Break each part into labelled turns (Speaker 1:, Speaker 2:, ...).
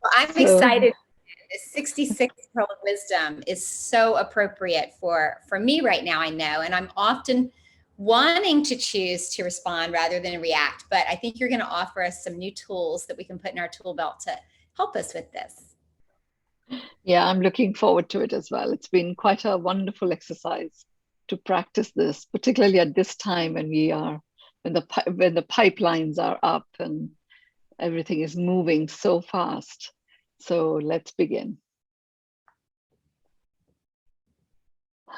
Speaker 1: Well, I'm
Speaker 2: So,
Speaker 1: excited. The 66th Pearl of Wisdom is so appropriate for me right now, I know, and I'm often wanting to choose to respond rather than react, but I think you're going to offer us some new tools that we can put in our tool belt to help us with this.
Speaker 2: yeah, I'm looking forward to it as well. It's been quite a wonderful exercise to practice this, particularly at this time when when the pipelines are up and everything is moving so fast. So let's begin.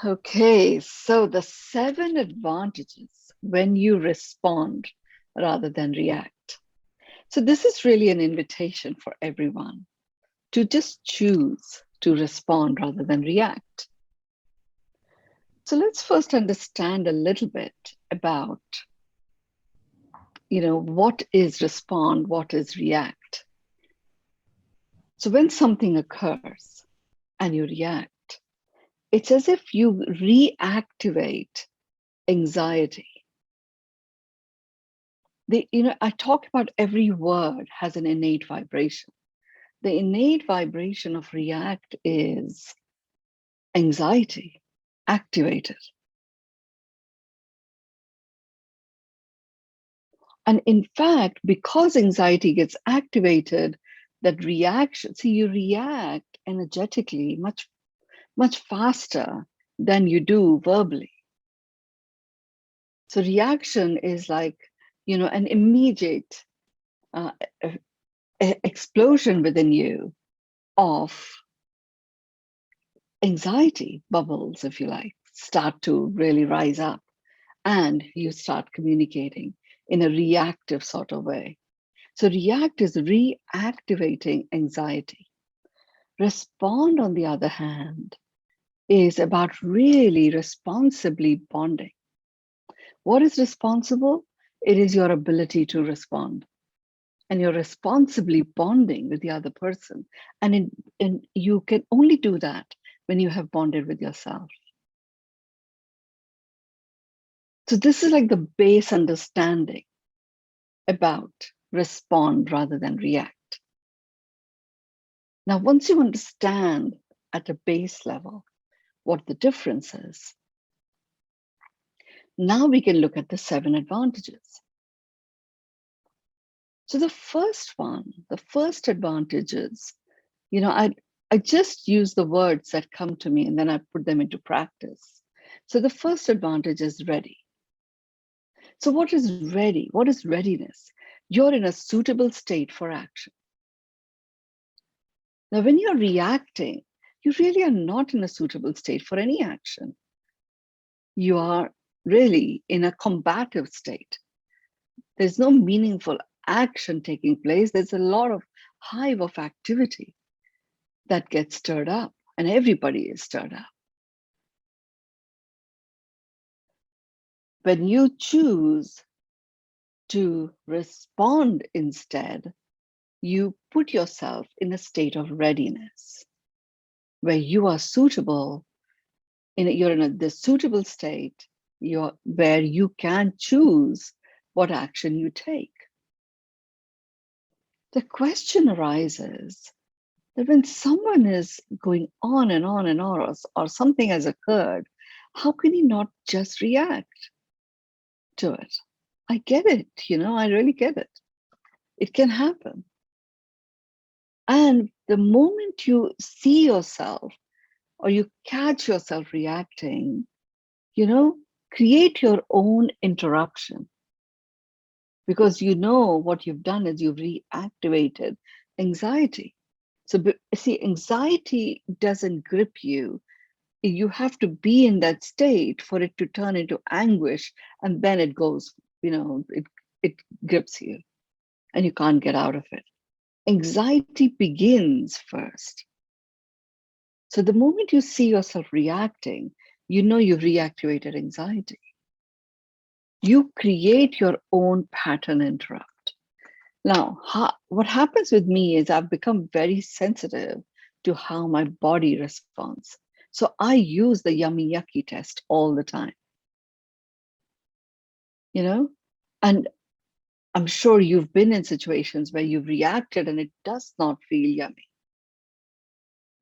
Speaker 2: Okay, so the 7 advantages when you respond rather than react. So this is really an invitation for everyone to just choose to respond rather than react. So let's first understand a little bit about, what is respond, what is react. So when something occurs and you react, it's as if you reactivate anxiety. I talk about every word has an innate vibration. The innate vibration of react is anxiety activated. And in fact, because anxiety gets activated, that reaction, see, you react energetically much, much faster than you do verbally. So reaction is like, an immediate uh, explosion within you of anxiety bubbles, if you like, start to really rise up, and you start communicating in a reactive sort of way. So react is reactivating anxiety. Respond, on the other hand, is about really responsibly bonding. What is responsible? It is your ability to respond. And you're responsibly bonding with the other person. And you can only do that when you have bonded with yourself. So this is like the base understanding about respond rather than react. Now, once you understand at a base level what the difference is, now we can look at the 7 advantages. So the first advantage is, I just use the words that come to me and then I put them into practice. So the first advantage is ready. So what is ready? What is readiness? You're in a suitable state for action. Now, when you're reacting, you really are not in a suitable state for any action. You are really in a combative state. There's no meaningful action taking place. There's a lot of hive of activity that gets stirred up, and everybody is stirred up. When you choose to respond instead, you put yourself in a state of readiness where you are suitable, you're in the suitable state where you can choose what action you take. The question arises that when someone is going on and on and on, or something has occurred, how can he not just react to it? I get it, I really get it. It can happen. And the moment you see yourself or you catch yourself reacting, create your own interruption. Because what you've done is you've reactivated anxiety. So, see, anxiety doesn't grip you. You have to be in that state for it to turn into anguish, and then it goes, it grips you and you can't get out of it. Anxiety begins first. So the moment you see yourself reacting, you've reactivated anxiety. You create your own pattern interrupt. Now, what happens with me is I've become very sensitive to how my body responds. So I use the yummy yucky test all the time. And I'm sure you've been in situations where you've reacted and it does not feel yummy.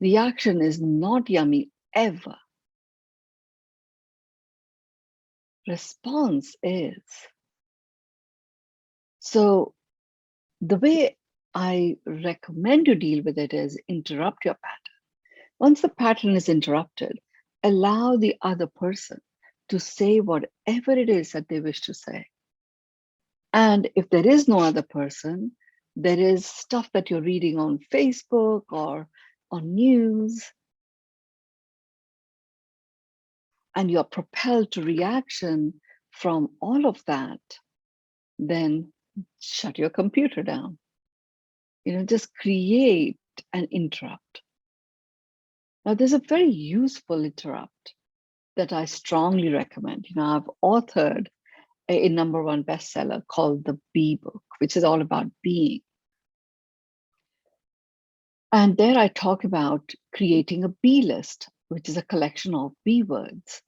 Speaker 2: Reaction is not yummy ever. Response is. So the way I recommend to deal with it is interrupt your pattern. Once the pattern is interrupted, allow the other person to say whatever it is that they wish to say. And if there is no other person, there is stuff that you're reading on Facebook or on news, and you're propelled to reaction from all of that, then shut your computer down. Just create an interrupt. Now, there's a very useful interrupt that I strongly recommend. I've authored a #1 bestseller called The Bee Book, which is all about being. And there I talk about creating a bee list, which is a collection of bee words.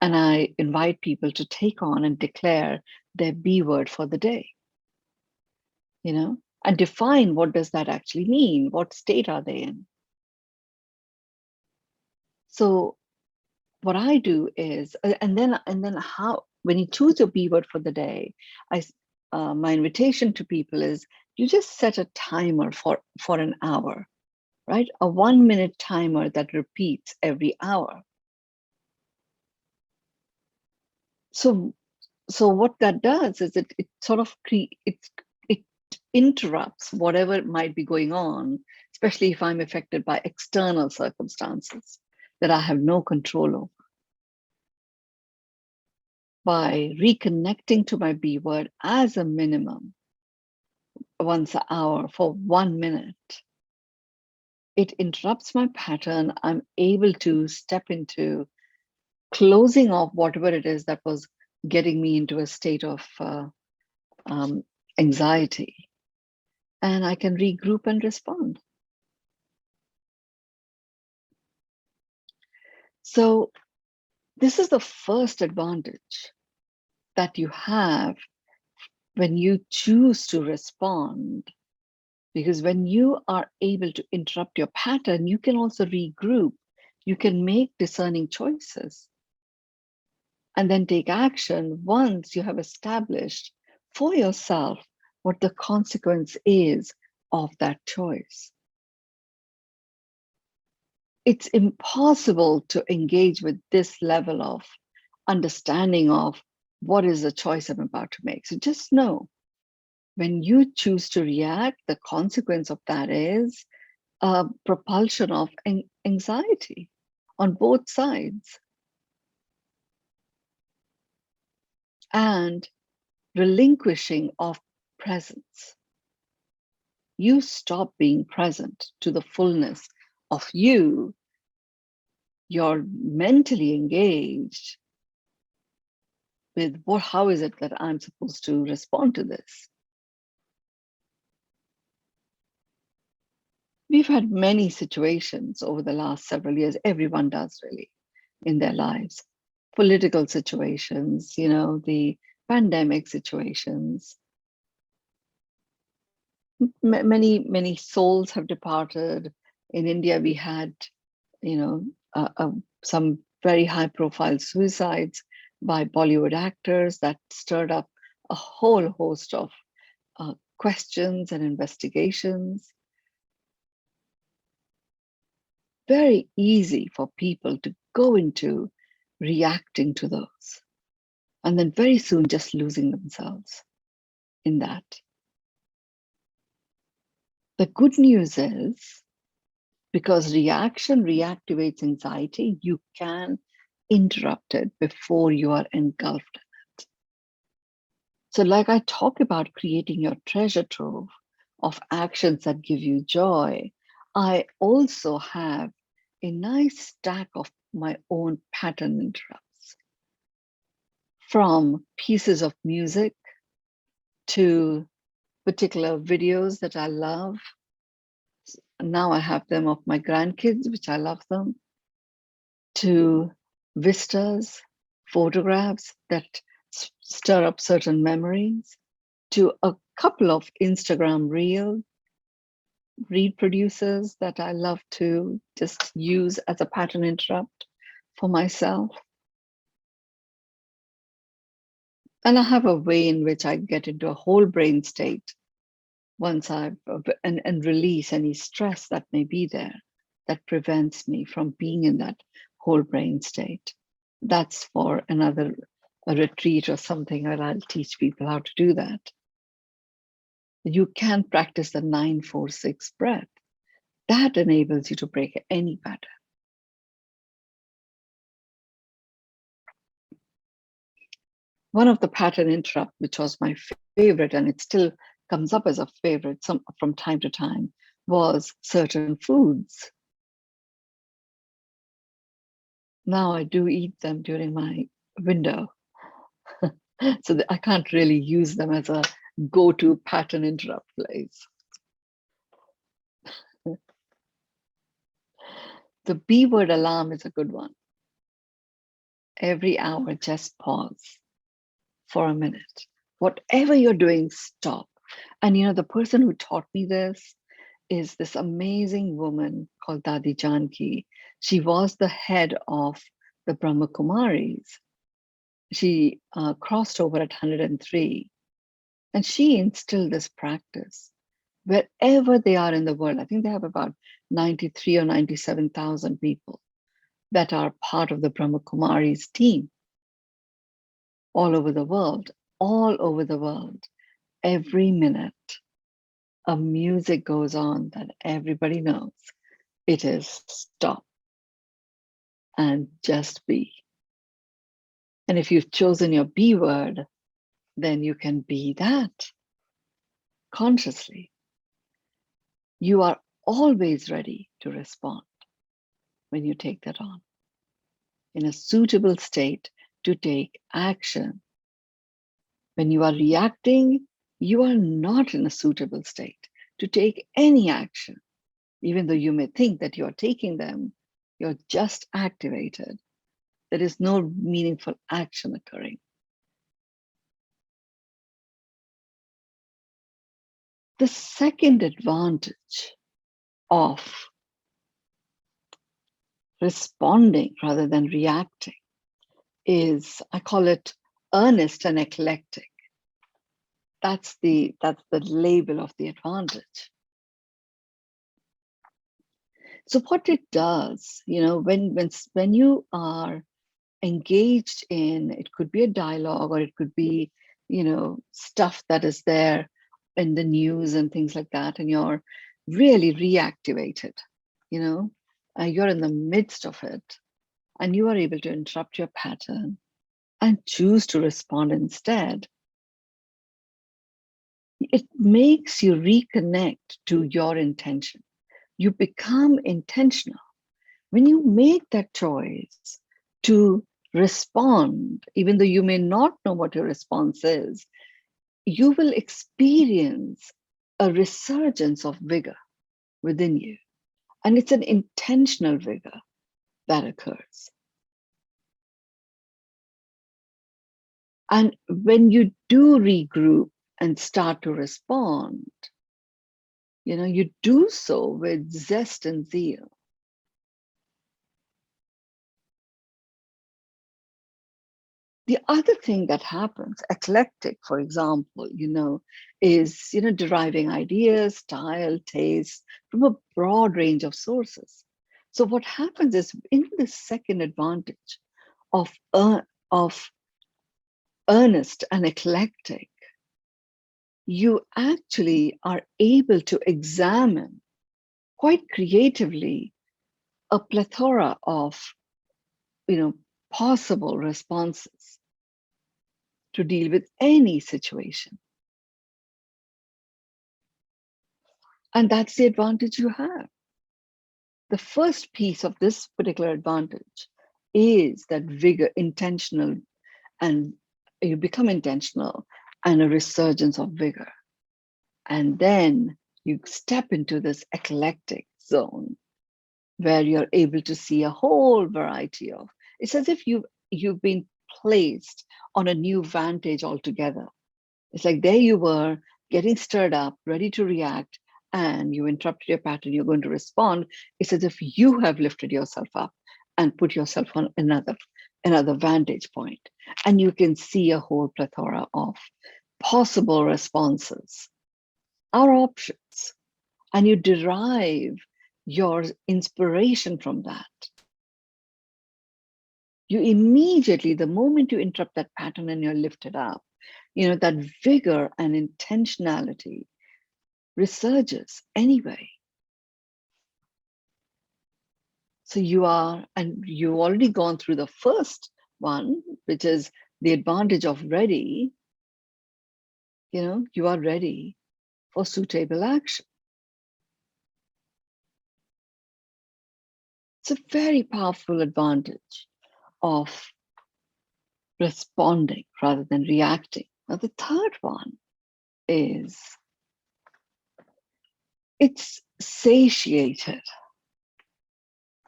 Speaker 2: And I invite people to take on and declare their bee word for the day, and define what does that actually mean? What state are they in? So what I do is, and then how, when you choose your bee word for the day, my invitation to people is you just set a timer for an hour, right? A 1-minute timer that repeats every hour. So what that does is it sort of it interrupts whatever might be going on, especially if I'm affected by external circumstances that I have no control over. By reconnecting to my B word as a minimum once an hour for 1 minute, it interrupts my pattern. I'm able to step into closing off whatever it is that was getting me into a state of anxiety, and I can regroup and respond. So this is the first advantage that you have when you choose to respond, because when you are able to interrupt your pattern, you can also regroup. You can make discerning choices and then take action once you have established for yourself what the consequence is of that choice. It's impossible to engage with this level of understanding of what is the choice I'm about to make. So just know, when you choose to react, the consequence of that is a propulsion of anxiety on both sides and relinquishing of presence. You stop being present to the fullness of you. You're mentally engaged with how is it that I'm supposed to respond to this? We've had many situations over the last several years, everyone does really, in their lives. Political situations, the pandemic situations. Many souls have departed. In India, we had, some very high-profile suicides by Bollywood actors that stirred up a whole host of questions and investigations. Very easy for people to go into reacting to those, and then very soon just losing themselves in that. The good news is, because reaction reactivates anxiety, you can interrupt it before you are engulfed in it. So like I talk about creating your treasure trove of actions that give you joy, I also have a nice stack of my own pattern interrupts, from pieces of music to particular videos that I love. Now I have them of my grandkids, which I love them, to vistas, photographs that stir up certain memories, to a couple of Instagram read producers that I love to just use as a pattern interrupt for myself. And I have a way in which I get into a whole brain state once I've and release any stress that may be there that prevents me from being in that whole brain state. That's for a retreat or something where I'll teach people how to do that. You can practice the 9-4-6 breath. That enables you to break any pattern. One of the pattern interrupt, which was my favorite, and it still comes up as a favorite from time to time, was certain foods. Now I do eat them during my window. So I can't really use them as a go-to pattern interrupt place. The B word alarm is a good one. Every hour, just pause for a minute. Whatever you're doing, stop. And the person who taught me this is this amazing woman called Dadi Janki. She was the head of the Brahma Kumaris. She crossed over at 103. And she instilled this practice wherever they are in the world. I think they have about 93 or 97,000 people that are part of the Brahma Kumaris team all over the world, every minute. A music goes on that everybody knows. It is stop and just be. And if you've chosen your B word, then you can be that consciously. You are always ready to respond when you take that on, in a suitable state to take action. When you are reacting, you are not in a suitable state to take any action. Even though you may think that you are taking them, you're just activated. There is no meaningful action occurring. The second advantage of responding rather than reacting is, I call it earnest and eclectic. That's the label of the advantage. So what it does, when you are engaged in, it could be a dialogue or it could be, stuff that is there in the news and things like that, and you're really reactivated, you're in the midst of it, and you are able to interrupt your pattern and choose to respond instead. It makes you reconnect to your intention. You become intentional. When you make that choice to respond, even though you may not know what your response is, you will experience a resurgence of vigor within you. And it's an intentional vigor that occurs. And when you do regroup and start to respond, you do so with zest and zeal. The other thing that happens, eclectic, for example, is, deriving ideas, style, taste from a broad range of sources. So what happens is, in the second advantage of earnest and eclectic, you actually are able to examine quite creatively a plethora of, possible responses to deal with any situation. And that's the advantage you have. The first piece of this particular advantage is that vigor, intentional, and you become intentional and a resurgence of vigor. And then you step into this eclectic zone where you're able to see a whole variety of, it's as if you've been placed on a new vantage altogether, It's like there you were getting stirred up, ready to react, and you interrupted your pattern, you're going to respond. It's as if you have lifted yourself up and put yourself on another vantage point. And you can see a whole plethora of possible responses, our options, and you derive your inspiration from that. You immediately, the moment you interrupt that pattern and you're lifted up, that vigor and intentionality resurges anyway. So you've already gone through the first one, which is the advantage of ready. You are ready for suitable action. It's a very powerful advantage of responding rather than reacting. Now, the third one is it's satiated.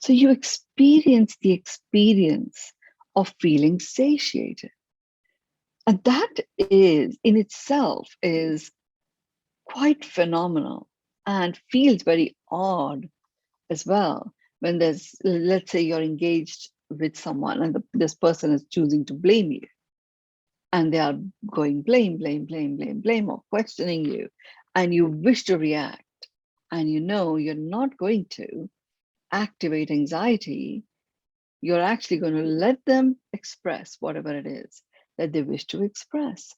Speaker 2: So you experience the experience of feeling satiated. And that is in itself is quite phenomenal and feels very odd as well. When let's say you're engaged with someone and this person is choosing to blame you. And they are going blame, or questioning you. And you wish to react. And you're not going to activate anxiety. You're actually going to let them express whatever it is that they wish to express.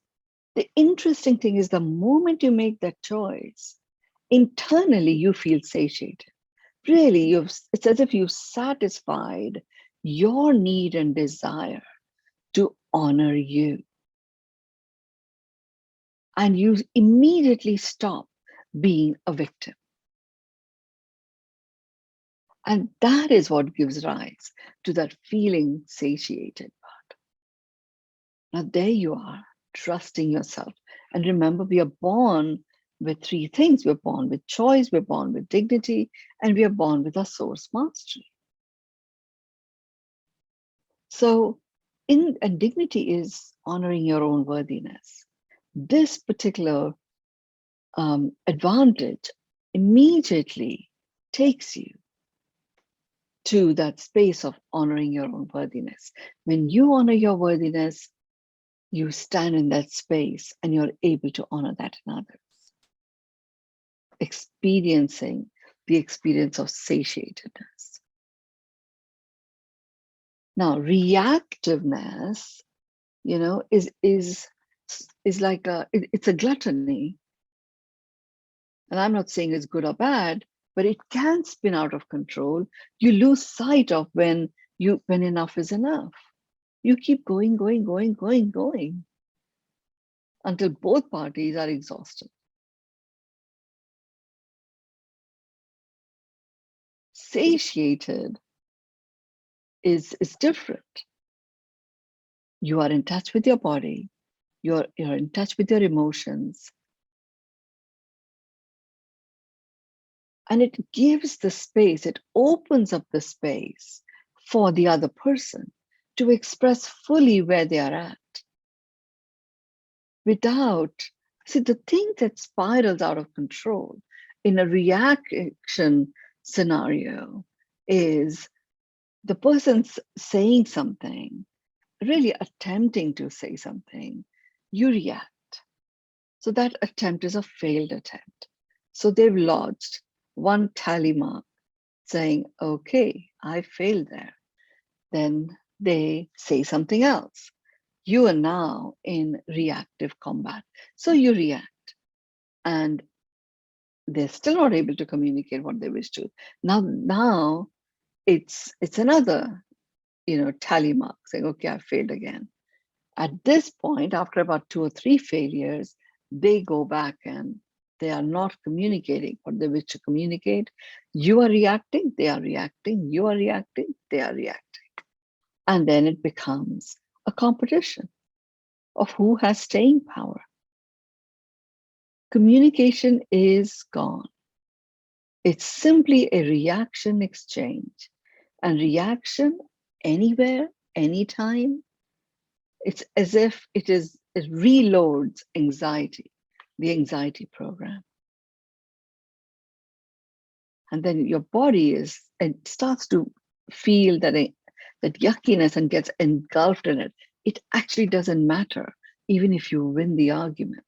Speaker 2: The interesting thing is the moment you make that choice, internally you feel satiated. Really, it's as if you've satisfied your need and desire to honor you. And you immediately stop being a victim. And that is what gives rise to that feeling satiated part. Now, there you are, trusting yourself. And remember, we are born with three things. We're born with choice, we're born with dignity, and we are born with our source mastery. So, and dignity is honoring your own worthiness. This particular advantage immediately takes you to that space of honoring your own worthiness. When you honor your worthiness, you stand in that space and you're able to honor that in others. Experiencing the experience of satiatedness. Now, reactiveness, is like it's a gluttony. And I'm not saying it's good or bad, but it can spin out of control. You lose sight of when enough is enough. You keep going until both parties are exhausted. Satiated is different. You are in touch with your body. You're in touch with your emotions. And it gives the space, it opens up the space for the other person to express fully where they are at. The thing that spirals out of control in a reaction scenario is the person's saying something, really attempting to say something, you react. So that attempt is a failed attempt. So they've lodged one tally mark saying, okay, I failed there. Then they say something else. You are now in reactive combat. So you react. And they're still not able to communicate what they wish to. Now it's another, tally mark saying, okay, I failed again. At this point, after about 2 or 3 failures, they go back and they are not communicating what they wish to communicate. You are reacting, they are reacting, you are reacting, they are reacting. And then it becomes a competition of who has staying power. Communication is gone. It's simply a reaction exchange. And reaction anywhere, anytime, it's as if it is it reloads anxiety, the anxiety program. And then your body it starts to feel that yuckiness and gets engulfed in it. It actually doesn't matter, even if you win the argument.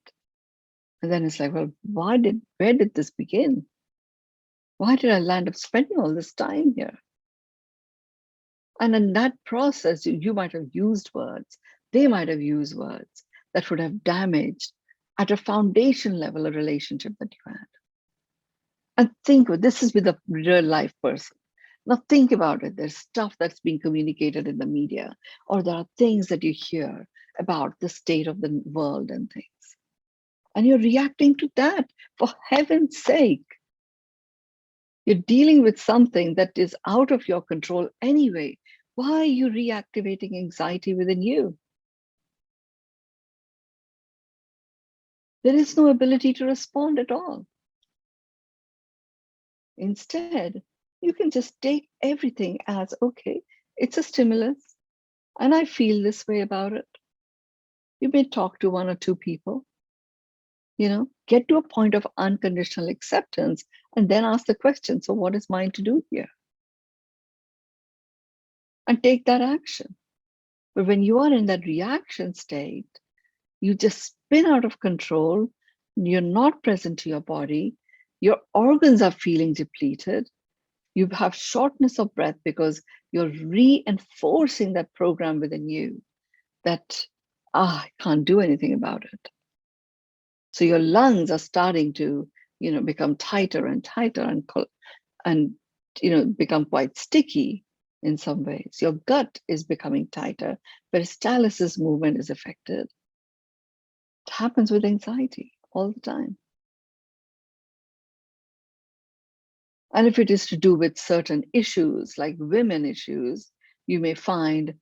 Speaker 2: And then it's like, well, where did this begin? Why did I land up spending all this time here? And in that process, you might have used words, they might have used words that would have damaged at a foundation level a relationship that you had. And this is with a real life person. Now think about it. There's stuff that's being communicated in the media, or there are things that you hear about the state of the world and things. And you're reacting to that, for heaven's sake. You're dealing with something that is out of your control anyway. Why are you reactivating anxiety within you? There is no ability to respond at all. Instead, you can just take everything as, okay, it's a stimulus, and I feel this way about it. You may talk to one or two people, get to a point of unconditional acceptance, and then ask the question, so what is mine to do here? And take that action. But when you are in that reaction state, you just spin out of control. You're not present to your body. Your organs are feeling depleted. You have shortness of breath because you're reinforcing that program within you that, I can't do anything about it. So your lungs are starting to, become tighter and tighter and become quite sticky in some ways. Your gut is becoming tighter. Peristalsis movement is affected. It happens with anxiety all the time. And if it is to do with certain issues, like women issues, you may find,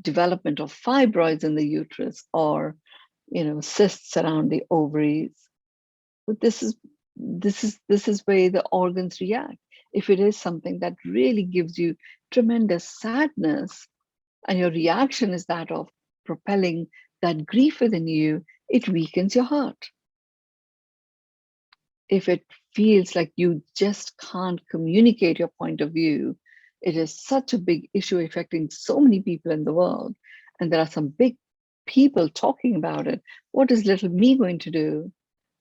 Speaker 2: development of fibroids in the uterus or, cysts around the ovaries. But this is where the organs react. If it is something that really gives you tremendous sadness, and your reaction is that of propelling that grief within you, it weakens your heart. If it feels like you just can't communicate your point of view, it is such a big issue affecting so many people in the world, and there are some big people talking about it. What is little me going to do?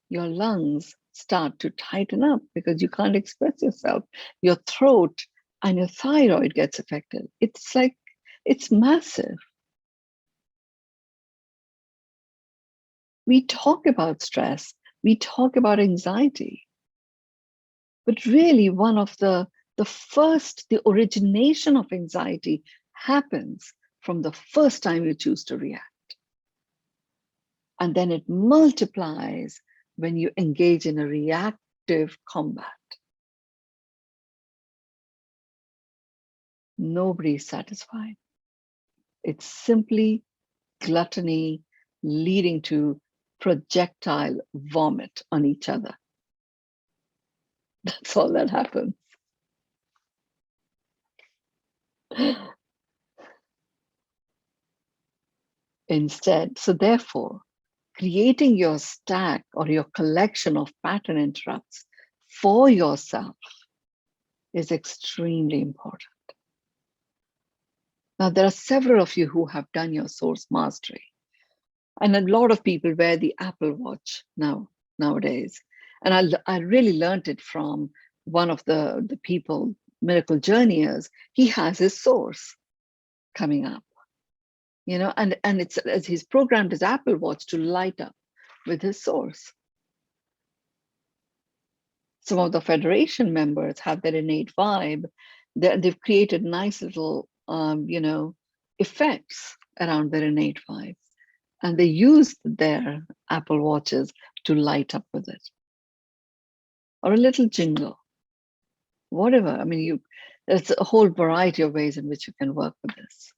Speaker 2: Your lungs start to tighten up because you can't express yourself. Your throat and your thyroid gets affected. It's massive. We talk about stress, we talk about anxiety, but really one of the origination of anxiety happens from the first time you choose to react. And then it multiplies when you engage in a reactive combat. Nobody's satisfied. It's simply gluttony leading to projectile vomit on each other. That's all that happens. Instead, so therefore, creating your stack or your collection of pattern interrupts for yourself is extremely important. Now, there are several of you who have done your source mastery. And a lot of people wear the Apple Watch nowadays. And I really learned it from one of the people, Miracle Journeyers. He has his source coming up, and he's programmed his Apple Watch to light up with his source. Some of the Federation members have their innate vibe. They've created nice little, effects around their innate vibe. And they use their Apple Watches to light up with it. Or a little jingle, whatever. I mean, there's a whole variety of ways in which you can work with this.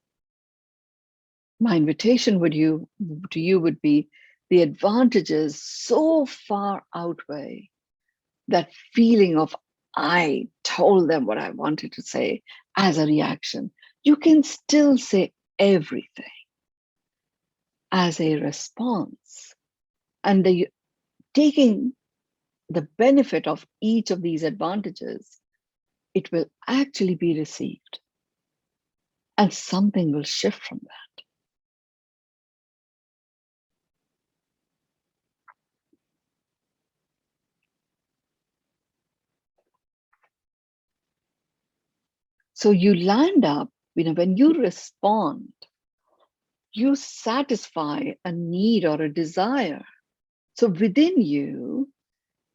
Speaker 2: My invitation to you would be, the advantages so far outweigh that feeling of, I told them what I wanted to say as a reaction. You can still say everything as a response, and taking the benefit of each of these advantages, it will actually be received. And something will shift from that. So you land up, when you respond, you satisfy a need or a desire. So within you,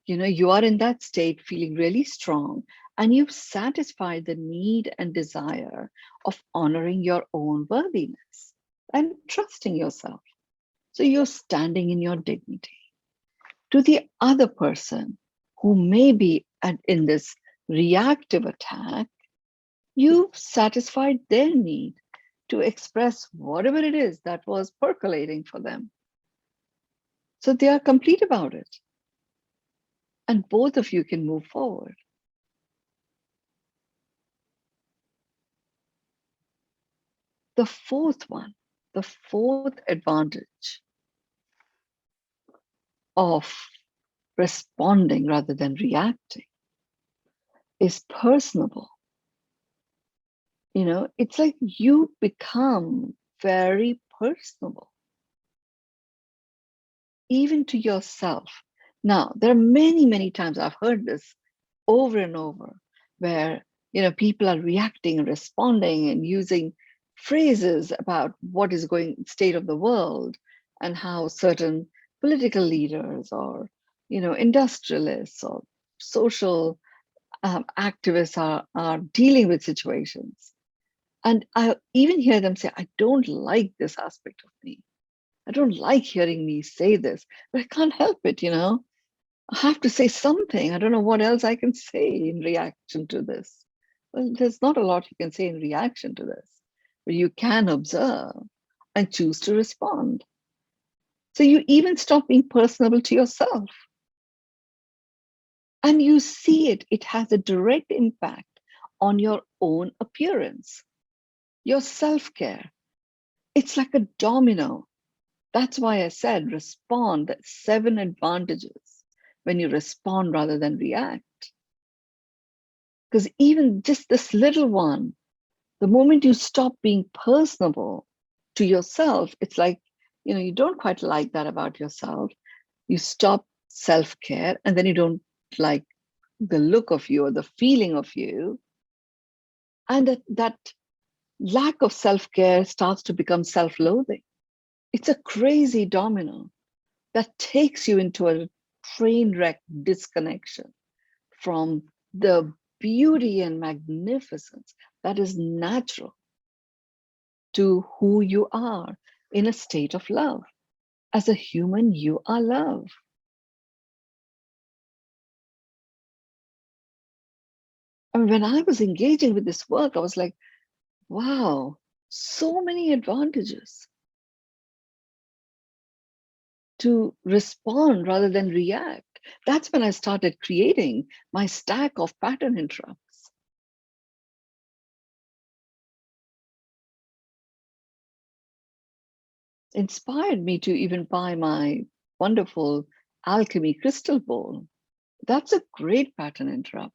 Speaker 2: you are in that state feeling really strong, and you've satisfied the need and desire of honoring your own worthiness and trusting yourself. So you're standing in your dignity. To the other person who may be in this reactive attack, you've satisfied their need to express whatever it is that was percolating for them. So they are complete about it. And both of you can move forward. The fourth advantage of responding rather than reacting is personable. It's like you become very personable, even to yourself. Now, there are many, many times I've heard this over and over, where people are reacting and responding and using phrases about what is going state of the world and how certain political leaders or industrialists or social activists are dealing with situations. And I even hear them say, I don't like this aspect of me. I don't like hearing me say this, but I can't help it, I have to say something. I don't know what else I can say in reaction to this. Well, there's not a lot you can say in reaction to this, but you can observe and choose to respond. So you even stop being personable to yourself. And you see it has a direct impact on your own appearance, your self-care. It's like a domino. That's why I said respond, 7 advantages when you respond rather than react. Because even just this little one, the moment you stop being personable to yourself, it's like, you don't quite like that about yourself. You stop self-care, and then you don't like the look of you or the feeling of you. And that lack of self-care starts to become self-loathing. It's a crazy domino that takes you into a train wreck disconnection from the beauty and magnificence that is natural to who you are in a state of love. As a human, you are love. And when I was engaging with this work, I was like, wow, so many advantages to respond rather than react. That's when I started creating my stack of pattern interrupts. Inspired me to even buy my wonderful alchemy crystal bowl. That's a great pattern interrupt.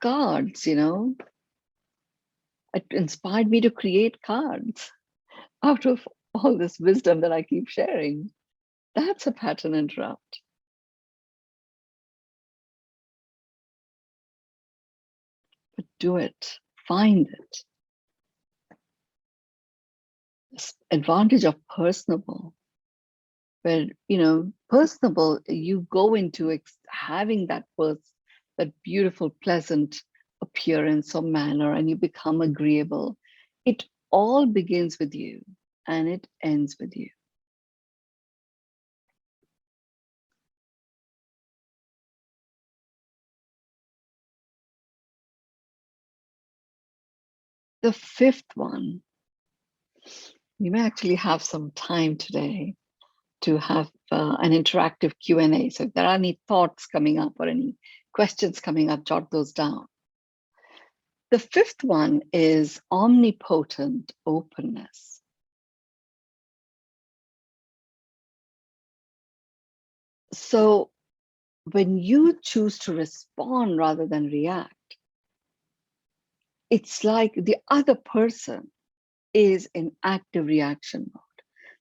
Speaker 2: Cards, it inspired me to create cards out of all this wisdom that I keep sharing. That's a pattern interrupt. But do it, find it. This advantage of personable, where, personable, you go into having that beautiful, pleasant appearance or manner, and you become agreeable. It all begins with you and it ends with you. The 5th one, you may actually have some time today to have an interactive Q&A. So if there are any thoughts coming up or any questions coming up, jot those down. The 5th one is omnipotent openness. So when you choose to respond rather than react, it's like the other person is in active reaction mode.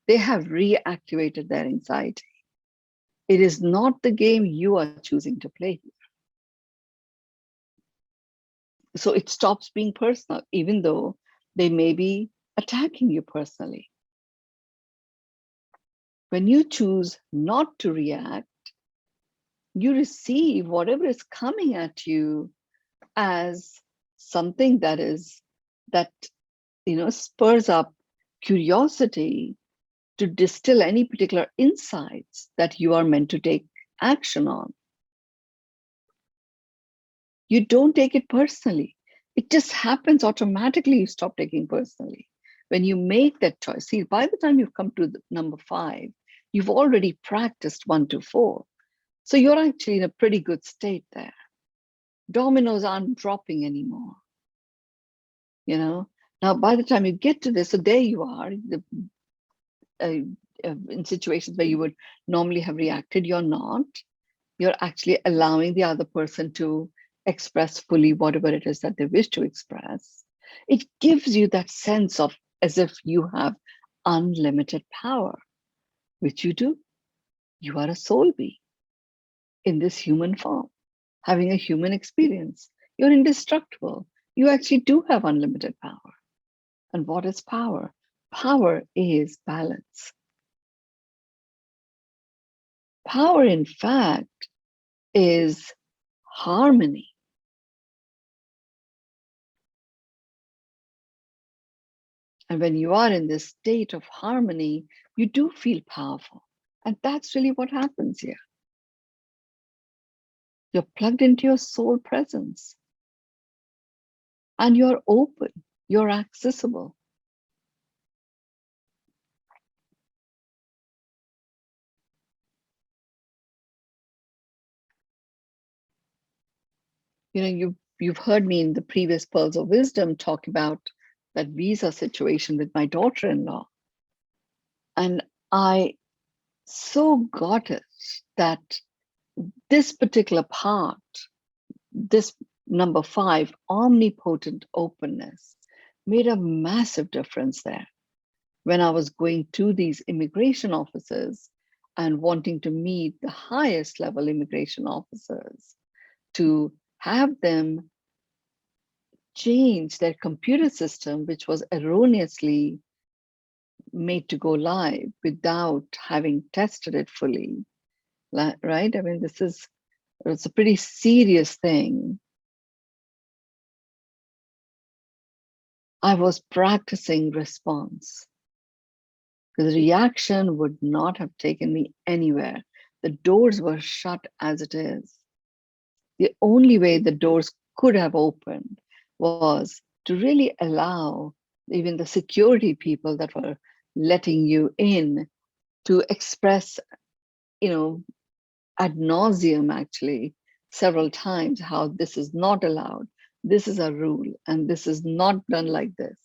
Speaker 2: They have reactivated their anxiety. It is not the game you are choosing to play. So it stops being personal, even though they may be attacking you personally. When you choose not to react, you receive whatever is coming at you as something that spurs up curiosity to distill any particular insights that you are meant to take action on. You don't take it personally. It just happens automatically. You stop taking personally when you make that choice. See, by the time you've come to the number 5, you've already practiced 1 to 4. So you're actually in a pretty good state there. Dominoes aren't dropping anymore. Now by the time you get to this, so there you are, in situations where you would normally have reacted, you're not. You're actually allowing the other person to express fully whatever it is that they wish to express. It gives you that sense of as if you have unlimited power, which you do. You are a soul being in this human form, having a human experience. You're indestructible. You actually do have unlimited power. And what is power? Power is balance. Power, in fact, is harmony. And when you are in this state of harmony, you do feel powerful. And that's really what happens here. You're plugged into your soul presence and you're open, you're accessible. You've heard me in the previous Pearls of Wisdom talk about that visa situation with my daughter-in-law. And I so got it that this particular part, this number 5, omnipotent openness, made a massive difference there. When I was going to these immigration offices and wanting to meet the highest level immigration officers, to have them change their computer system, which was erroneously made to go live without having tested it fully, right? I mean, it's a pretty serious thing. I was practicing response. The reaction would not have taken me anywhere. The doors were shut as it is. The only way the doors could have opened was to really allow even the security people that were letting you in to express, ad nauseum, actually, several times, how this is not allowed. This is a rule, and this is not done like this.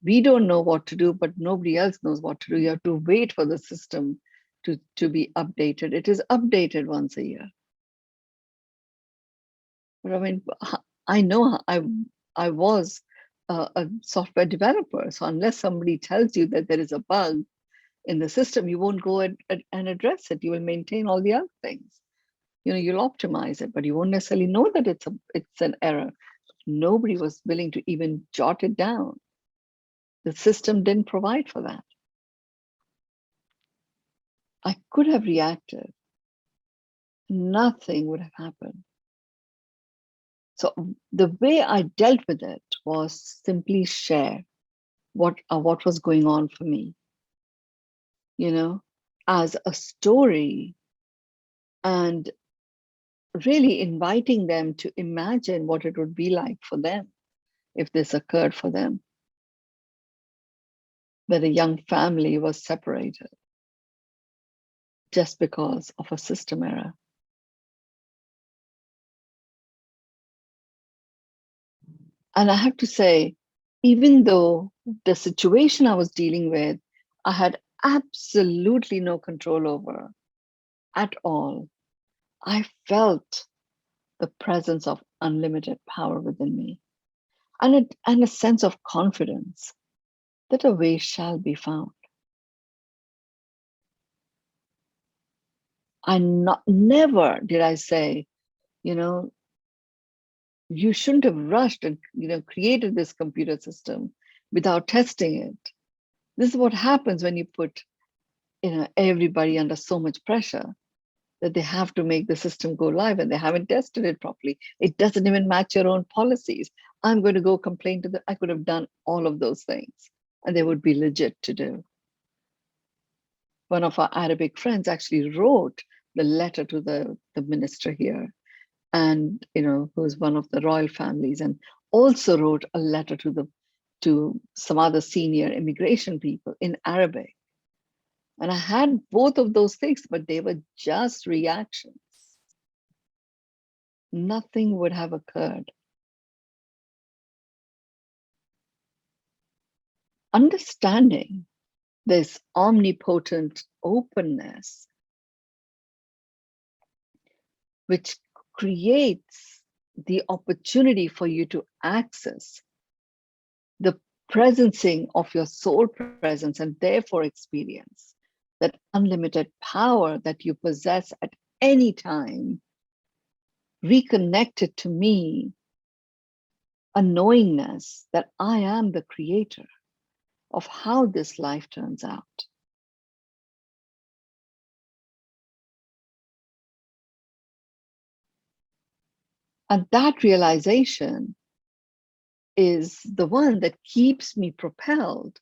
Speaker 2: We don't know what to do, but nobody else knows what to do. You have to wait for the system to be updated. It is updated once a year. But I mean, I know I was a software developer. So unless somebody tells you that there is a bug in the system, you won't go and address it. You will maintain all the other things. You'll optimize it, but you won't necessarily know that it's an error. Nobody was willing to even jot it down. The system didn't provide for that. I could have reacted. Nothing would have happened. So the way I dealt with it was simply share what was going on for me, as a story, and really inviting them to imagine what it would be like for them if this occurred for them, that a young family was separated just because of a system error. And I have to say, even though the situation I was dealing with, I had absolutely no control over, at all, I felt the presence of unlimited power within me, and a sense of confidence that a way shall be found. Never did I say, you know, you shouldn't have rushed and created this computer system without testing it. This is what happens when you put everybody under so much pressure that they have to make the system go live and they haven't tested it properly. It doesn't even match your own policies. I'm going to go complain to them. I could have done all of those things and they would be legit to do. One of our Arabic friends actually wrote the letter to the minister here, and who's one of the royal families, and also wrote a letter to some other senior immigration people in Arabic. And I had both of those things, but they were just reactions. Nothing would have occurred. Understanding this omnipotent openness, which creates the opportunity for you to access the presencing of your soul presence and therefore experience that unlimited power that you possess at any time, reconnected to me, a knowingness that I am the creator of how this life turns out. And that realization is the one that keeps me propelled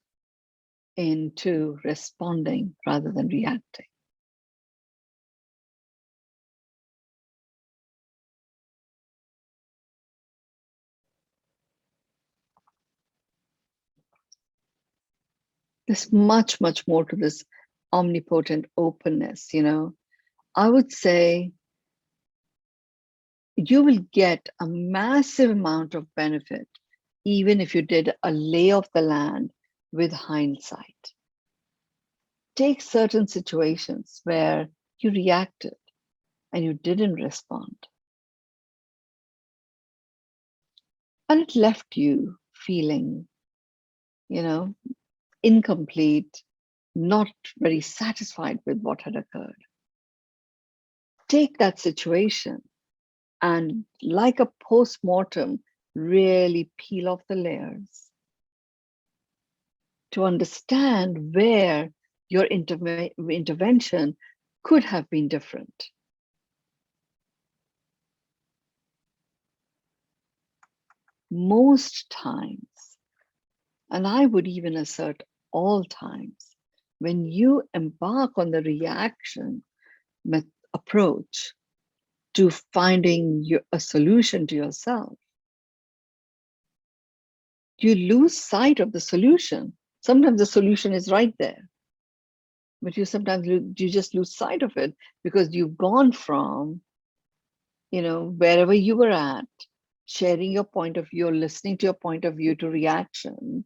Speaker 2: into responding rather than reacting. There's much, much more to this omnipotent openness. I would say you will get a massive amount of benefit even if you did a lay of the land with hindsight. Take certain situations where you reacted and you didn't respond, and it left you feeling, incomplete, not very satisfied with what had occurred. Take that situation and, like a post-mortem, really peel off the layers to understand where your intervention could have been different. Most times, and I would even assert all times, when you embark on the reaction approach to finding a solution to yourself, you lose sight of the solution. Sometimes the solution is right there, but you just lose sight of it because you've gone from, wherever you were at, sharing your point of view, listening to your point of view, to reaction,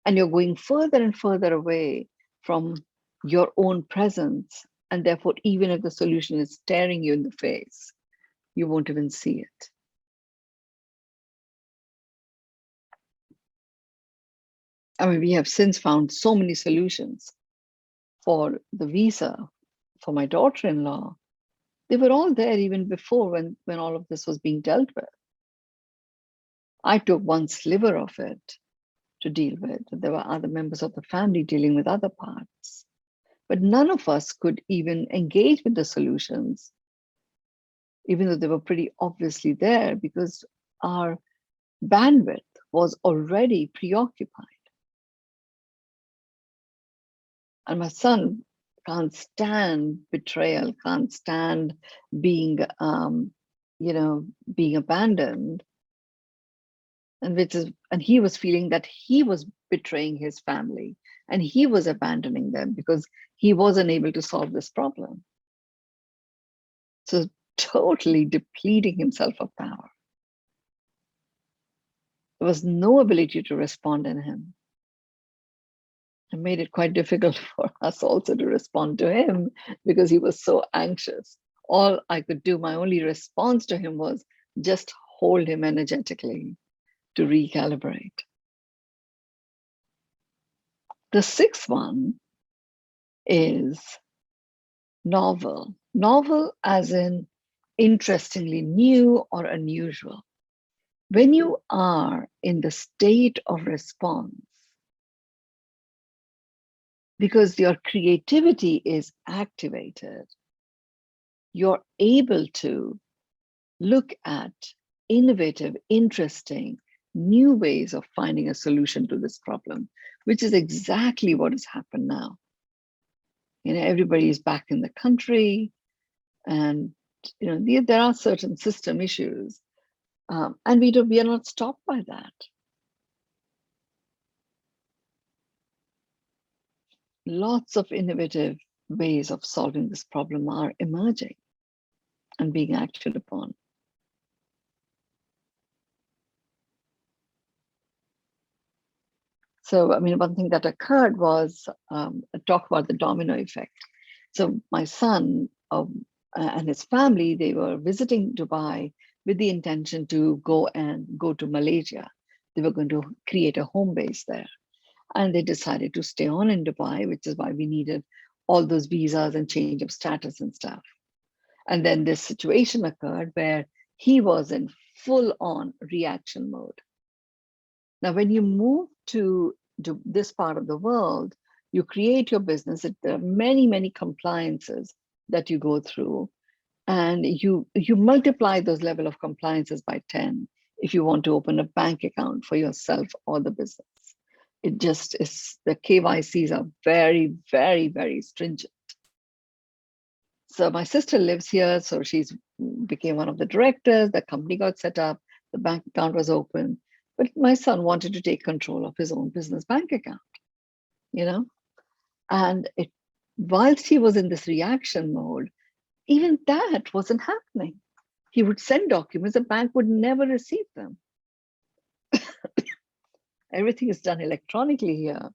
Speaker 2: and you're going further and further away from your own presence. And therefore, even if the solution is staring you in the face, you won't even see it. I mean, we have since found so many solutions for the visa for my daughter-in-law. They were all there even before when all of this was being dealt with. I took one sliver of it to deal with. There were other members of the family dealing with other parts. But none of us could even engage with the solutions, even though they were pretty obviously there, because our bandwidth was already preoccupied. And my son can't stand betrayal, can't stand being, being abandoned. And he was feeling that he was betraying his family and he was abandoning them because he wasn't able to solve this problem. So totally depleting himself of power. There was no ability to respond in him. It made it quite difficult for us also to respond to him because he was so anxious. All I could do, my only response to him was just hold him energetically to recalibrate. The sixth one is novel. Novel as in interestingly new or unusual. When you are in the state of response, because your creativity is activated, you're able to look at innovative, interesting, new ways of finding a solution to this problem, which is exactly what has happened now. You know, everybody is back in the country, and you know there are certain system issues, and we are not stopped by that. Lots of innovative ways of solving this problem are emerging and being acted upon. So, I mean, one thing that occurred was talk about the domino effect. So my son and his family, they were visiting Dubai with the intention to go to Malaysia. They were going to create a home base there. And they decided to stay on in Dubai, which is why we needed all those visas and change of status and stuff. And then this situation occurred where he was in full on reaction mode. Now, when you move to this part of the world, you create your business. There are many, many compliances that you go through, and you multiply those level of compliances by 10 if you want to open a bank account for yourself or the business. It just is, the KYCs are very, very, very stringent. So my sister lives here, so she's became one of the directors. The company got set up, the bank account was open, but my son wanted to take control of his own business bank account, you know, and whilst he was in this reaction mode, even that wasn't happening. He would send documents, the bank would never receive them. Everything is done electronically here.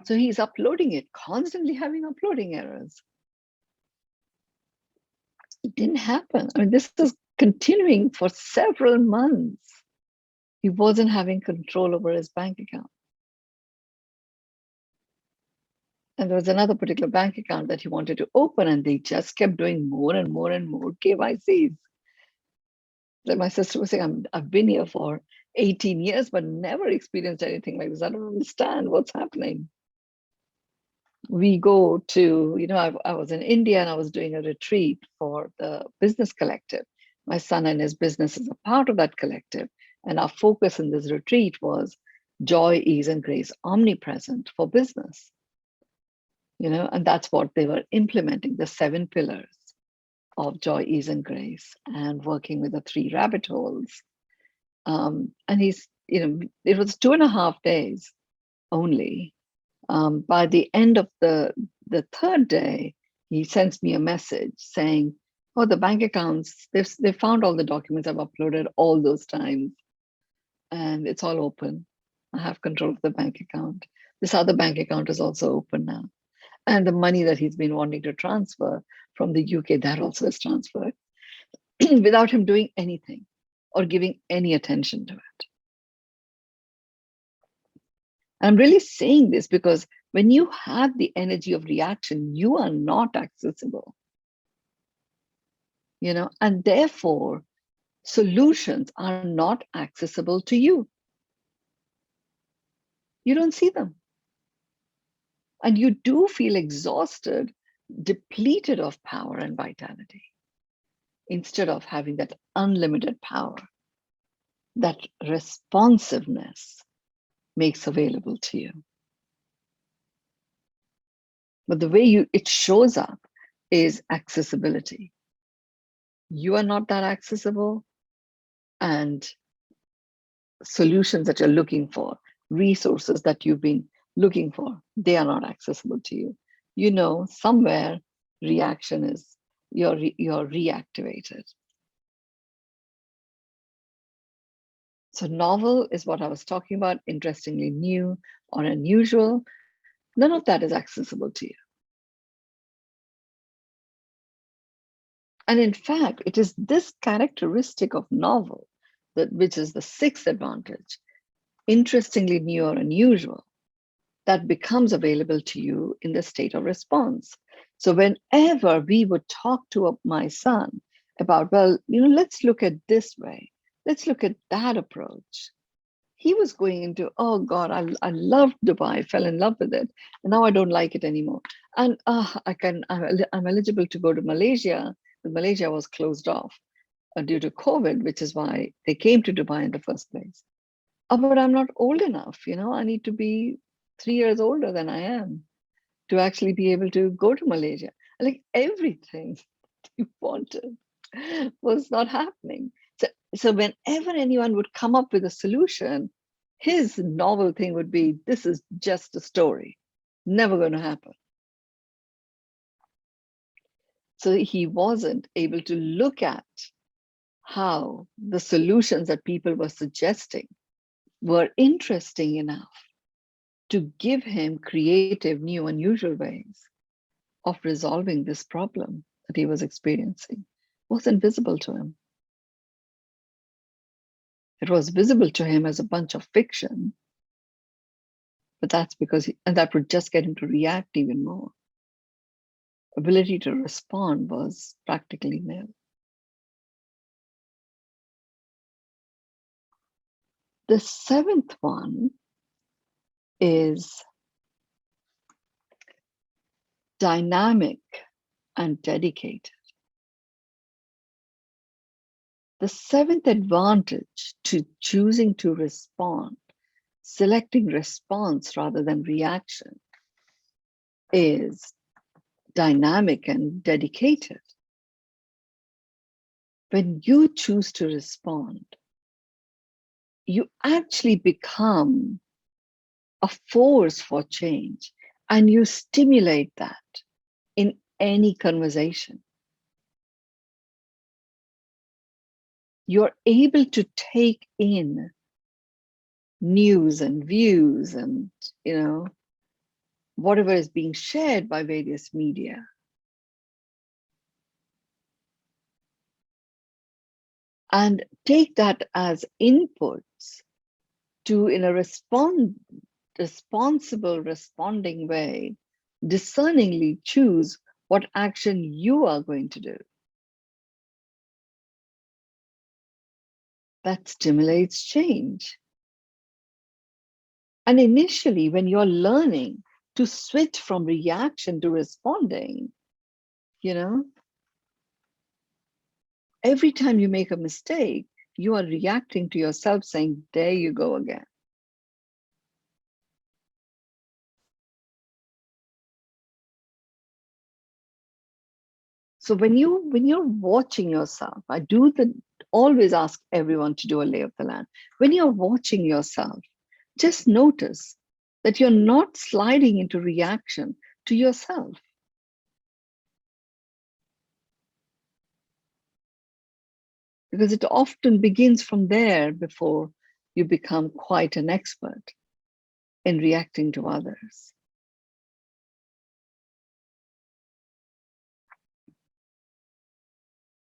Speaker 2: So he's uploading it, constantly having uploading errors. It didn't happen. I mean, this is continuing for several months. He wasn't having control over his bank account. And there was another particular bank account that he wanted to open, and they just kept doing more and more and more KYCs. Like my sister was saying, I've been here for 18 years, but never experienced anything like this. I don't understand what's happening. We go to, you know, I was in India and I was doing a retreat for the business collective. My son and his business is a part of that collective. And our focus in this retreat was joy, ease, and grace, omnipresent for business. You know, and that's what they were implementing, the 7 pillars of joy, ease, and grace, and working with the 3 rabbit holes. And he's, you know, it was 2.5 days only. By the end of the 3rd day, he sends me a message saying, oh, the bank accounts, they found all the documents I've uploaded all those times, and it's all open. I have control of the bank account. This other bank account is also open now. And the money that he's been wanting to transfer from the UK, that also is transferred without him doing anything or giving any attention to it. I'm really saying this because when you have the energy of reaction, you are not accessible, you know, and therefore solutions are not accessible to you. You don't see them. And you do feel exhausted, depleted of power and vitality, instead of having that unlimited power, that responsiveness makes available to you. But the way it shows up is accessibility. You are not that accessible, and solutions that you're looking for, resources that you've been looking for, they are not accessible to you. You know, somewhere reaction is, you're reactivated. So novel is what I was talking about, interestingly new or unusual. None of that is accessible to you. And in fact, it is this characteristic of novel, that, which is the sixth advantage, interestingly new or unusual, that becomes available to you in the state of response. So whenever we would talk to my son about, well, let's look at this way, let's look at that approach, he was going into, oh God, I loved Dubai, I fell in love with it, and now I don't like it anymore. And I'm eligible to go to Malaysia, but Malaysia was closed off due to COVID, which is why they came to Dubai in the first place. Oh, but I'm not old enough, I need to be 3 years older than I am to actually be able to go to Malaysia. Like everything you wanted was not happening. So whenever anyone would come up with a solution, his novel thing would be, this is just a story, never going to happen. So he wasn't able to look at how the solutions that people were suggesting were interesting enough to give him creative, new, unusual ways of resolving this problem that he was experiencing. It wasn't visible to him. It was visible to him as a bunch of fiction, but that's because, and that would just get him to react even more. Ability to respond was practically nil. The seventh one is dynamic and dedicated. The seventh advantage to choosing to respond, selecting response rather than reaction, is dynamic and dedicated. When you choose to respond, you actually become a force for change, and you stimulate that in any conversation. You're able to take in news and views and, whatever is being shared by various media. And take that as inputs to, in a responsible, responding way, discerningly choose what action you are going to do. That stimulates change. And initially, when you're learning to switch from reaction to responding, every time you make a mistake, you are reacting to yourself saying, there you go again. So when you're watching yourself, I always ask everyone to do a lay of the land. When you're watching yourself, just notice that you're not sliding into reaction to yourself. Because it often begins from there before you become quite an expert in reacting to others.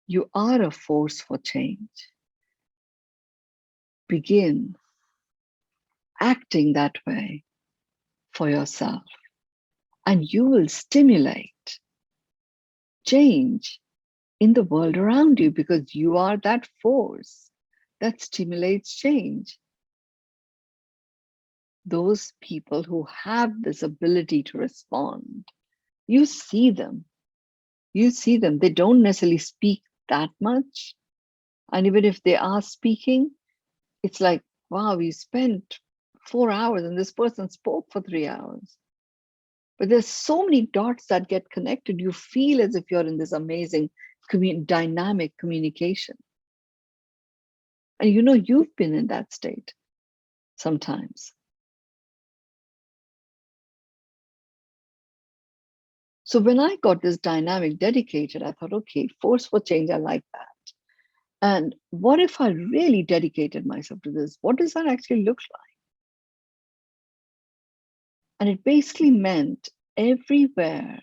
Speaker 2: You are a force for change. Begin acting that way for yourself, and you will stimulate change in the world around you, because you are that force that stimulates change. Those people who have this ability to respond, you see them. They don't necessarily speak that much. And even if they are speaking, it's like, wow, we spent 4 hours and this person spoke for 3 hours. But there's so many dots that get connected. You feel as if you're in this amazing dynamic communication. And you've been in that state sometimes. So when I got this dynamic dedicated, I thought, okay, force for change, I like that. And what if I really dedicated myself to this? What does that actually look like? And it basically meant everywhere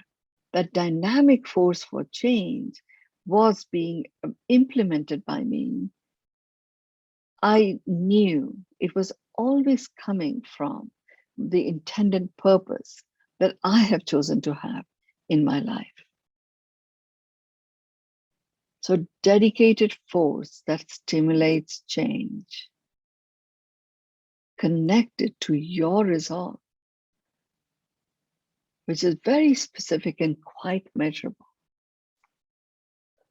Speaker 2: that dynamic force for change was being implemented by me, I knew it was always coming from the intended purpose that I have chosen to have in my life. So, dedicated force that stimulates change, connected to your resolve, which is very specific and quite measurable.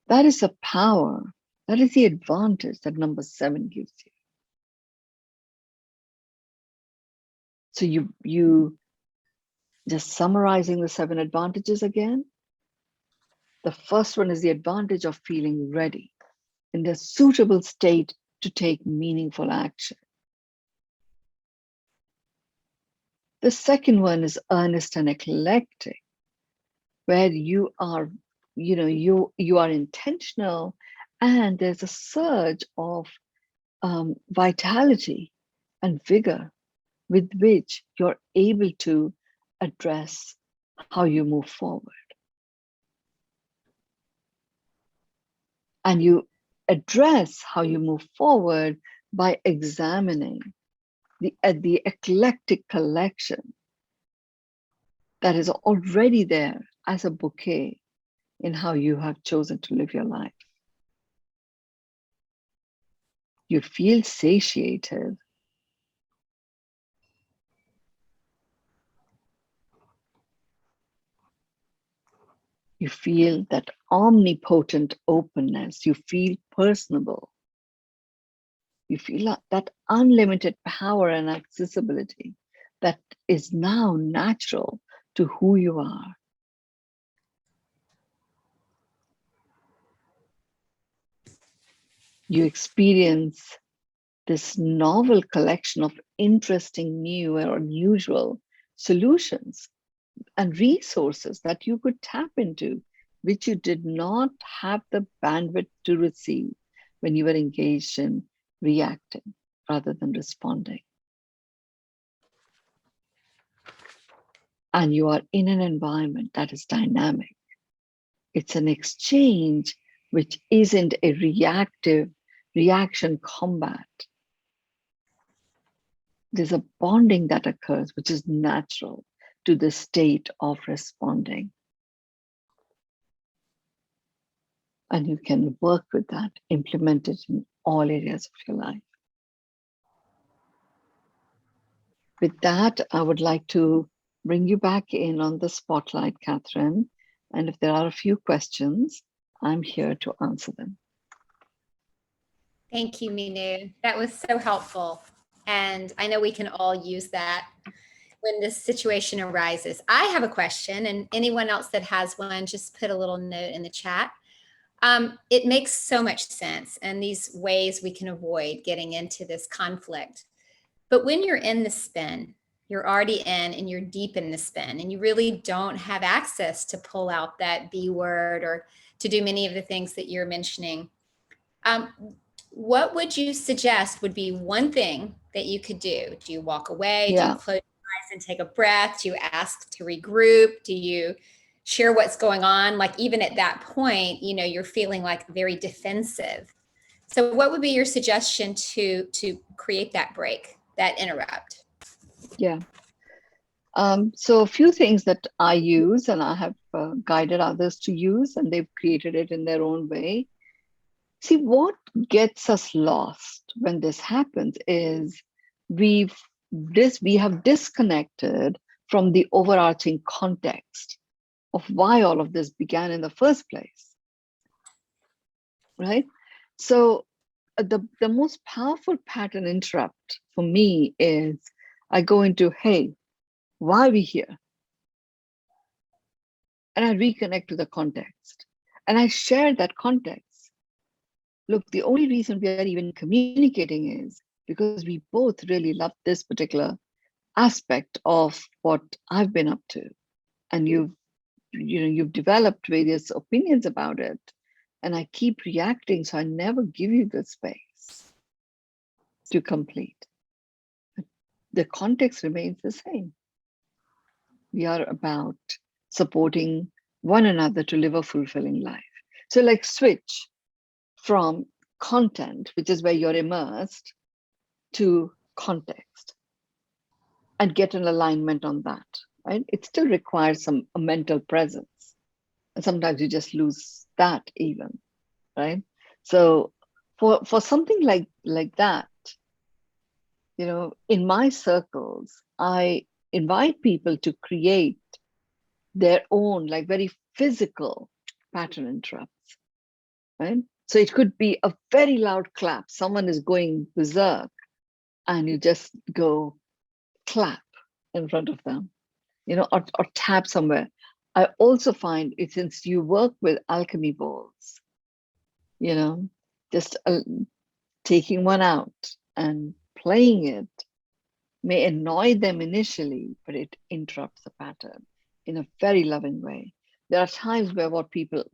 Speaker 2: That is the power, that is the advantage that number 7 gives you. So you just summarizing the 7 advantages again. The first one is the advantage of feeling ready in the suitable state to take meaningful action. The second one is earnest and eclectic, where you are, you are intentional and there's a surge of vitality and vigor with which you're able to address how you move forward. And you address how you move forward by examining the eclectic collection that is already there as a bouquet in how you have chosen to live your life. You feel satiated. You feel that omnipotent openness. You feel personable. You feel that unlimited power and accessibility that is now natural to who you are. You experience this novel collection of interesting, new, or unusual solutions and resources that you could tap into, which you did not have the bandwidth to receive when you were engaged in reacting rather than responding. And you are in an environment that is dynamic. It's an exchange which isn't a reactive reaction combat. There's a bonding that occurs, which is natural to the state of responding. And you can work with that, implement it in all areas of your life. With that, I would like to bring you back in on the spotlight, Catherine. And if there are a few questions, I'm here to answer them.
Speaker 1: Thank you, Mynoo. That was so helpful. And I know we can all use that when this situation arises. I have a question, and anyone else that has one, just put a little note in the chat. It makes so much sense, and these ways we can avoid getting into this conflict. But when you're in the spin, you're already in and you're deep in the spin, and you really don't have access to pull out that B word or to do many of the things that you're mentioning. What would you suggest would be one thing that you could do? Do you walk away? Do you close your eyes and take a breath? Do you ask to regroup? Do you share what's going on? Like even at that point, you're feeling like very defensive. So what would be your suggestion to create that break, that interrupt?
Speaker 2: Yeah. So a few things that I use and I have guided others to use, and they've created it in their own way. See, what gets us lost when this happens is we have disconnected from the overarching context of why all of this began in the first place, right? So the most powerful pattern interrupt for me is I go into, hey, why are we here? And I reconnect to the context. And I share that context. Look, the only reason we are even communicating is because we both really love this particular aspect of what I've been up to. And you've developed various opinions about it. and I keep reacting, so I never give you the space to complete. The context remains the same. We are about supporting one another to live a fulfilling life. So like switch from content, which is where you're immersed, to context and get an alignment on that, right? It still requires a mental presence. And sometimes you just lose that even, right? So for something like that, in my circles, I invite people to create their own, like very physical pattern interrupts, right? So it could be a very loud clap. Someone is going berserk, and you just go clap in front of them, or tap somewhere. I also find it, since you work with alchemy balls, just taking one out and playing it may annoy them initially, but it interrupts the pattern in a very loving way. There are times where what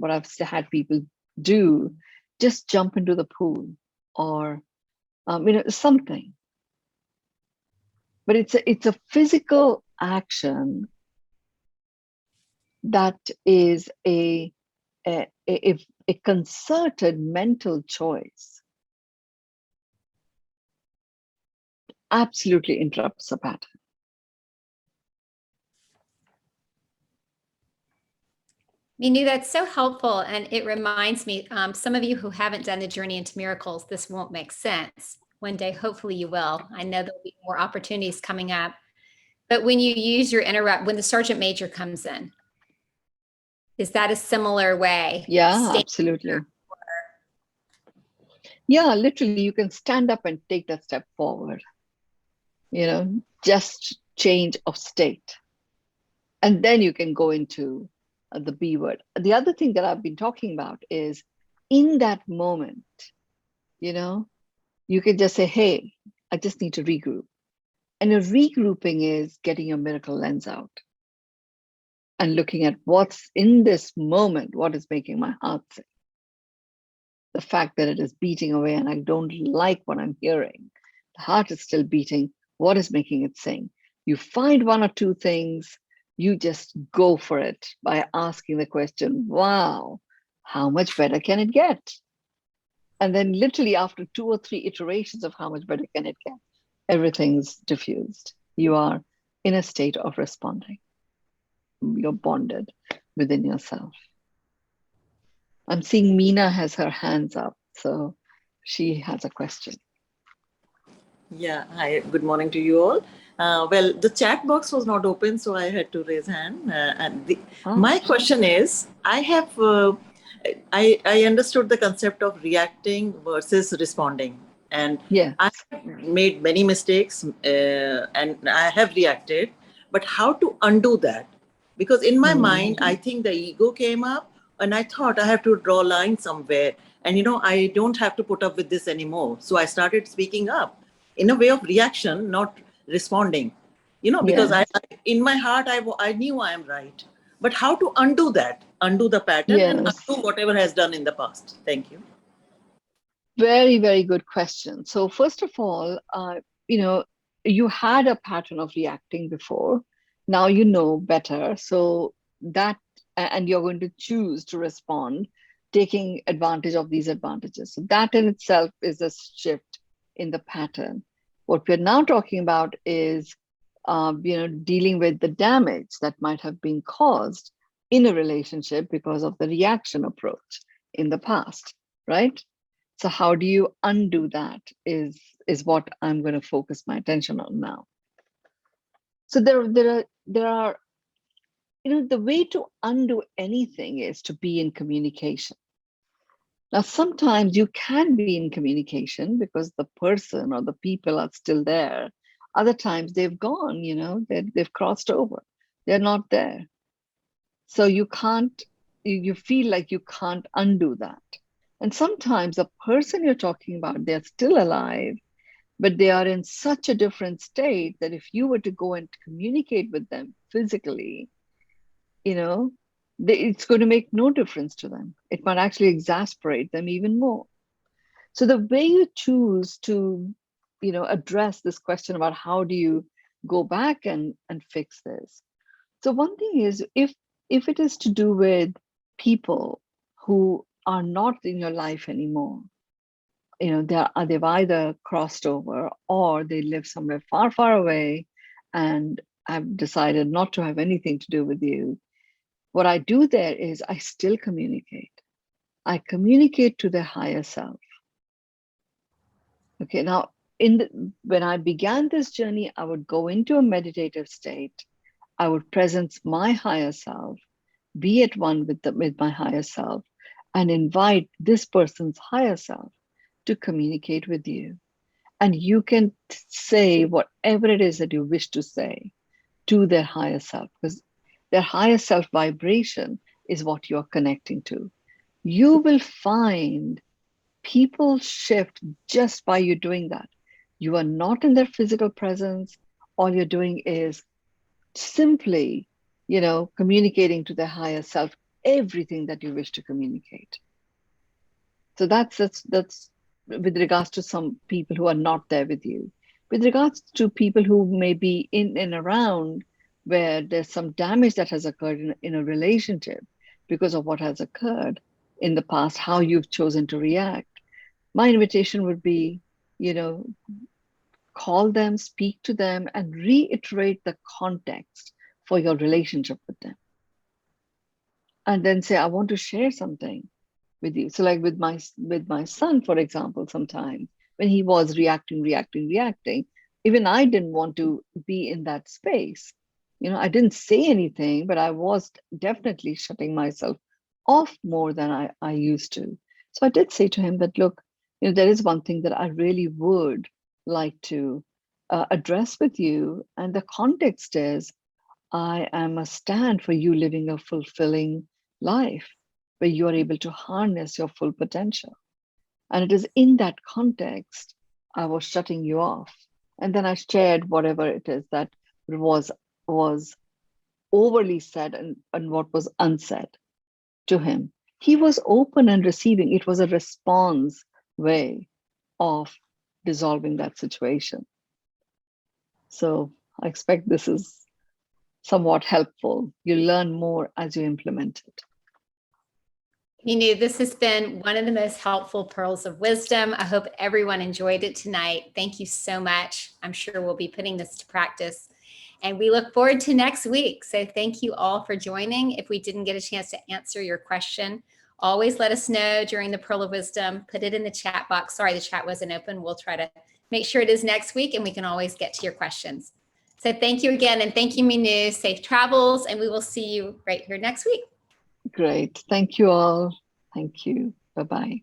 Speaker 2: I've had people do, just jump into the pool or something. But it's a physical action that is a concerted mental choice. Absolutely interrupts the pattern.
Speaker 1: Mynoo, that's so helpful. And it reminds me, some of you who haven't done the Journey into Miracles, this won't make sense. One day, hopefully you will. I know there'll be more opportunities coming up. But when you use your interrupt, when the Sergeant Major comes in, is that a similar way?
Speaker 2: Yeah, absolutely. Yeah, literally, you can stand up and take that step forward. Just change of state. And then you can go into the B word. The other thing that I've been talking about is in that moment, you can just say, hey, I just need to regroup. And a regrouping is getting your miracle lens out and looking at what's in this moment, what is making my heart sing. The fact that it is beating away and I don't like what I'm hearing. The heart is still beating. What is making it sing? You find one or two things, you just go for it by asking the question, wow, how much better can it get? And then literally after 2 or 3 iterations of how much better can it get, everything's diffused. You are in a state of responding. You're bonded within yourself. I'm seeing Meena has her hands up, so she has a question.
Speaker 3: Yeah, hi, good morning to you all. Well, the chat box was not open, so I had to raise hand. My question is, I understood the concept of reacting versus responding, and
Speaker 2: yes.
Speaker 3: I have made many mistakes, and I have reacted. But how to undo that? Because in my mind, I think the ego came up, and I thought I have to draw a line somewhere, and I don't have to put up with this anymore. So I started speaking up in a way of reaction, not responding, because in my heart, I knew I am right. But how to undo that, undo the pattern and undo whatever has done in the past? Thank you.
Speaker 2: Very, very good question. So first of all, you had a pattern of reacting before. Now you know better. So that, and you're going to choose to respond, taking advantage of these advantages. So that in itself is a shift in the pattern. What we're now talking about is, dealing with the damage that might have been caused in a relationship because of the reaction approach in the past, right? So how do you undo that is what I'm going to focus my attention on now. So there are the way to undo anything is to be in communication. Now, sometimes you can be in communication because the person or the people are still there. Other times they've gone, they've crossed over. They're not there. So you feel like you can't undo that. And sometimes the person you're talking about, they're still alive, but they are in such a different state that if you were to go and communicate with them physically, it's going to make no difference to them. It might actually exasperate them even more. So the way you choose to, address this question about how do you go back and fix this. So one thing is, if it is to do with people who are not in your life anymore, they've either crossed over or they live somewhere far, far away and have decided not to have anything to do with you. What I do there is I still communicate. I communicate to their higher self. Okay, now when I began this journey, I would go into a meditative state. I would presence my higher self, be at one with my higher self, and invite this person's higher self to communicate with you. And you can say whatever it is that you wish to say to their higher self, because their higher self vibration is what you're connecting to. You will find people shift just by you doing that. You are not in their physical presence. All you're doing is simply, communicating to their higher self everything that you wish to communicate. So that's with regards to some people who are not there with you. With regards to people who may be in and around where there's some damage that has occurred in a relationship because of what has occurred in the past, how you've chosen to react, my invitation would be, call them, speak to them, and reiterate the context for your relationship with them. And then say, I want to share something with you. So like with my son, for example, sometimes when he was reacting, even I didn't want to be in that space. I didn't say anything, but I was definitely shutting myself off more than I used to. So I did say to him that, look, there is one thing that I really would like to address with you. And the context is, I am a stand for you living a fulfilling life where you are able to harness your full potential. And it is in that context I was shutting you off. And then I shared whatever it is that was overly said and what was unsaid to him. He was open and receiving. It was a response way of dissolving that situation. So I expect this is somewhat helpful. You learn more as you implement it.
Speaker 1: Mynoo, this has been one of the most helpful pearls of wisdom. I hope everyone enjoyed it tonight. Thank you so much. I'm sure we'll be putting this to practice. And we look forward to next week. So thank you all for joining. If we didn't get a chance to answer your question, always let us know during the Pearl of Wisdom. Put it in the chat box. Sorry, the chat wasn't open. We'll try to make sure it is next week and we can always get to your questions. So thank you again. And thank you, Mynoo. Safe travels. And we will see you right here next week.
Speaker 2: Great. Thank you all. Thank you. Bye-bye.